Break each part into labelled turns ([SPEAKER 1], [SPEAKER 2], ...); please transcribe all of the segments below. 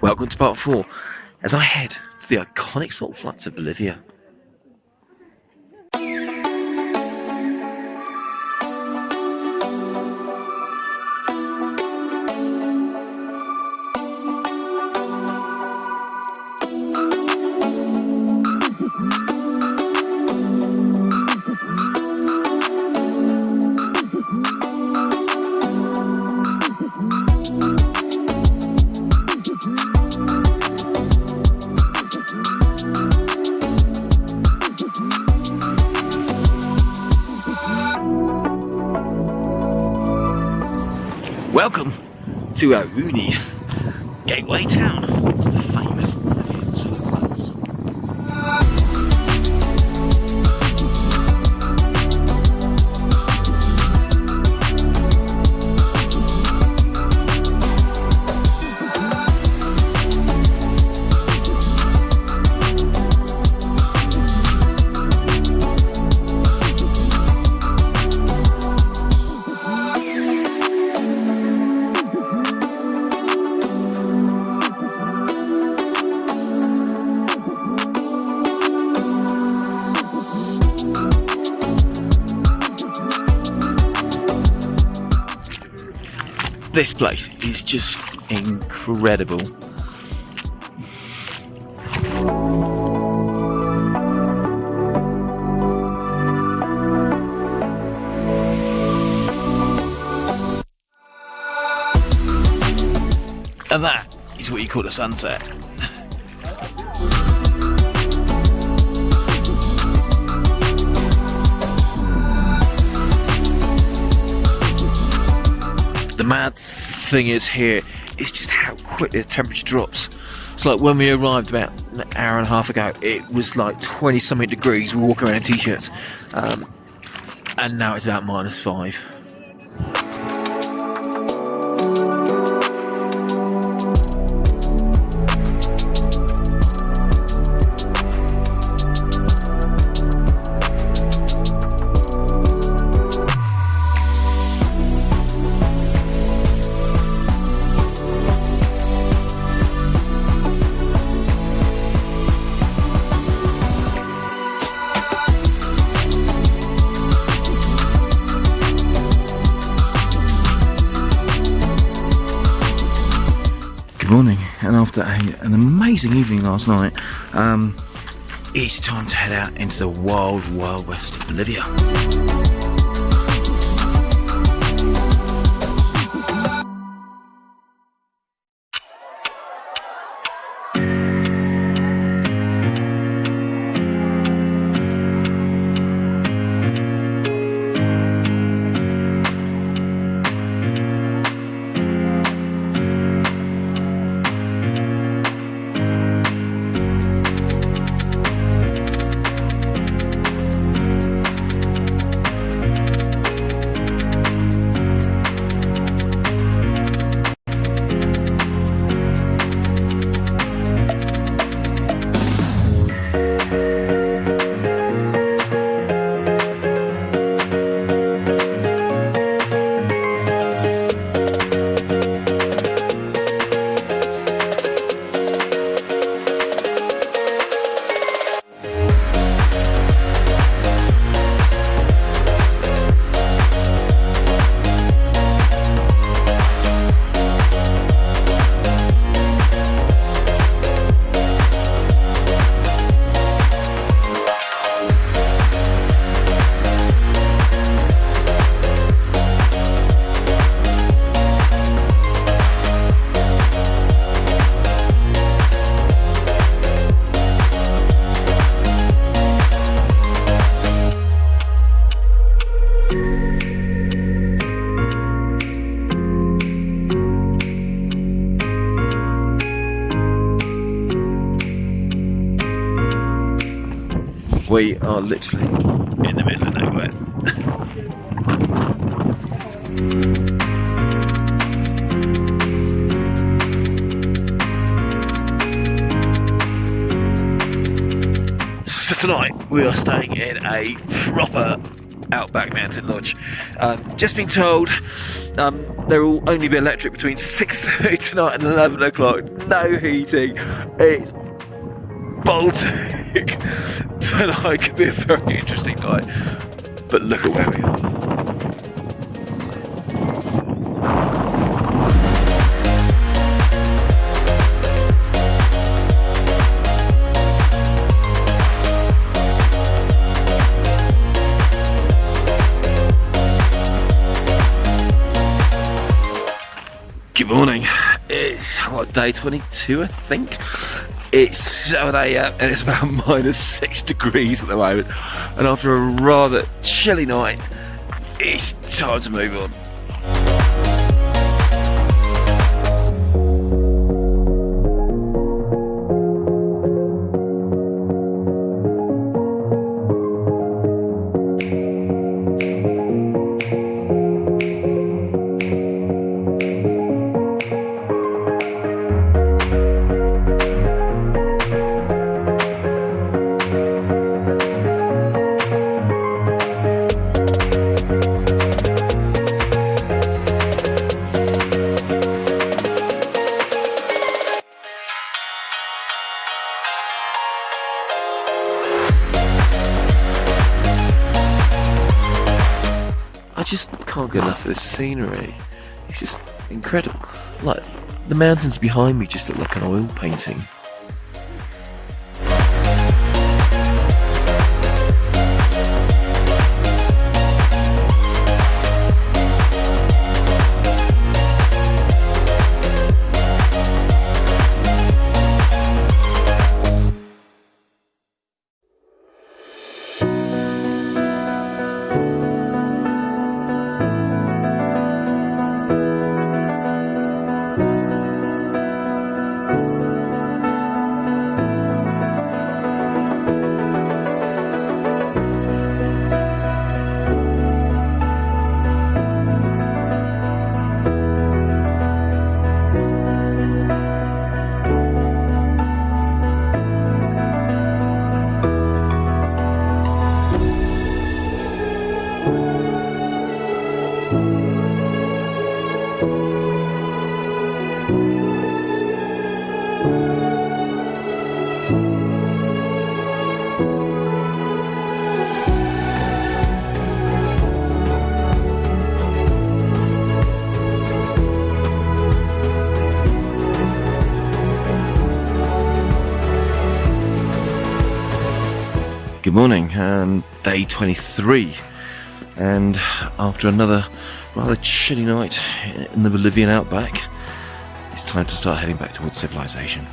[SPEAKER 1] Welcome to part 4 as I head to the iconic salt flats of Bolivia. Welcome to Uyuni, gateway town to the famous Bolivian salt flats. This place is just incredible. And that is what you call a sunset. The mad thing is here is just how quickly the temperature drops. It's like when we arrived about an hour and a half ago, it was like 20 something degrees. We walk around in t-shirts, and now it's about -5. Morning, and after an amazing evening last night, it's time to head out into the wild west of Bolivia. We are literally in the middle of nowhere. So tonight we are staying in a proper Outback Mountain Lodge. Just been told they will only be electric between 6:30 tonight and 11 o'clock. No heating. It's Baltic. Tonight could be a very interesting night. But look at where we are. Good morning. It's day 22, I think. It's 7 a.m. and it's about -6 degrees at the moment. And after a rather chilly night, it's time to move on. I just can't get enough of this scenery. It's just incredible. Like, the mountains behind me just look like an oil painting. Good morning, day 23, and after another rather chilly night in the Bolivian outback, it's time to start heading back towards civilization.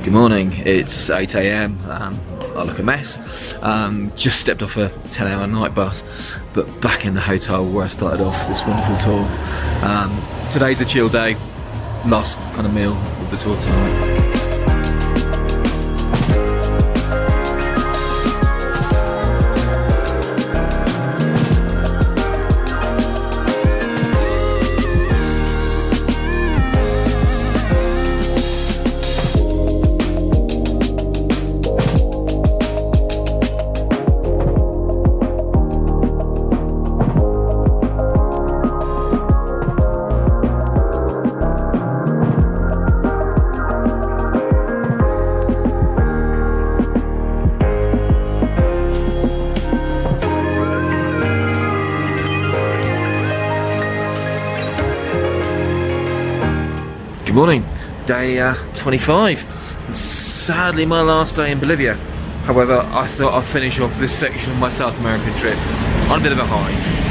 [SPEAKER 1] Good morning, it's 8 a.m. I look a mess. Just stepped off a 10-hour night bus, but back in the hotel where I started off this wonderful tour. Today's a chill day, last kind of meal of the tour tonight. Good morning, day 25. Sadly my last day in Bolivia. However, I thought I'd finish off this section of my South American trip on a bit of a high.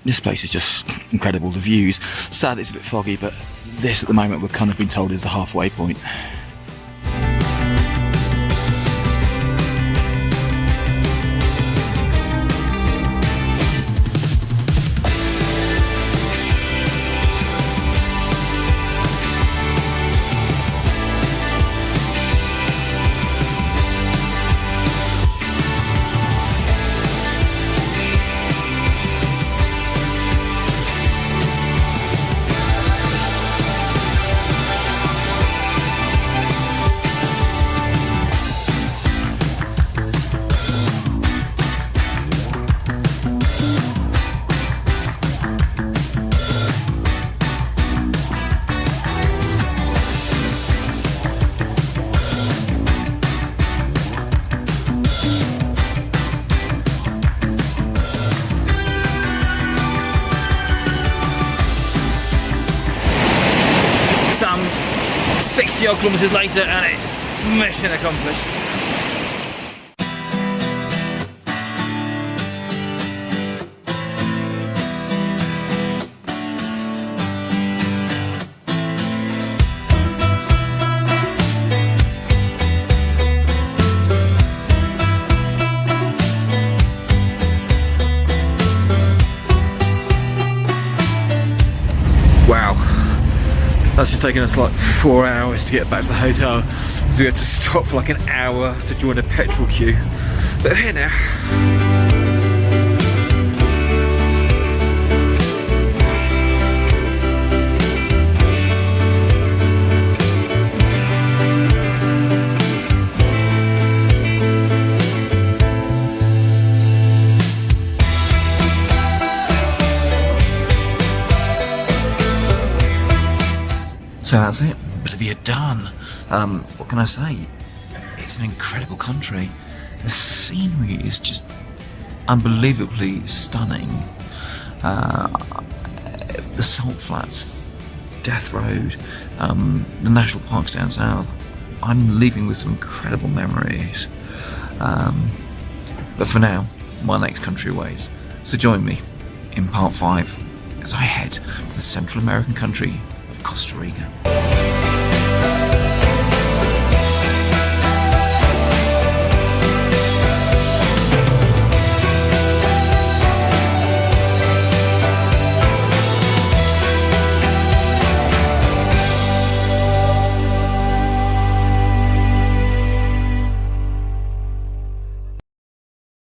[SPEAKER 1] This place is just incredible, the views. Sad it's a bit foggy, but this at the moment we've kind of been told is the halfway point. Some 60 odd kilometres later and it's mission accomplished. Wow. That's just taken us like 4 hours to get back to the hotel, so we had to stop for like an hour to join a petrol queue. But we're here now. So that's it, Bolivia done. What can I say? It's an incredible country. The scenery is just unbelievably stunning. The salt flats, Death Road, the national parks down south. I'm leaving with some incredible memories. But for now,
[SPEAKER 2] my next country awaits. So join me in part 5 as I head to the Central American country of Costa Rica.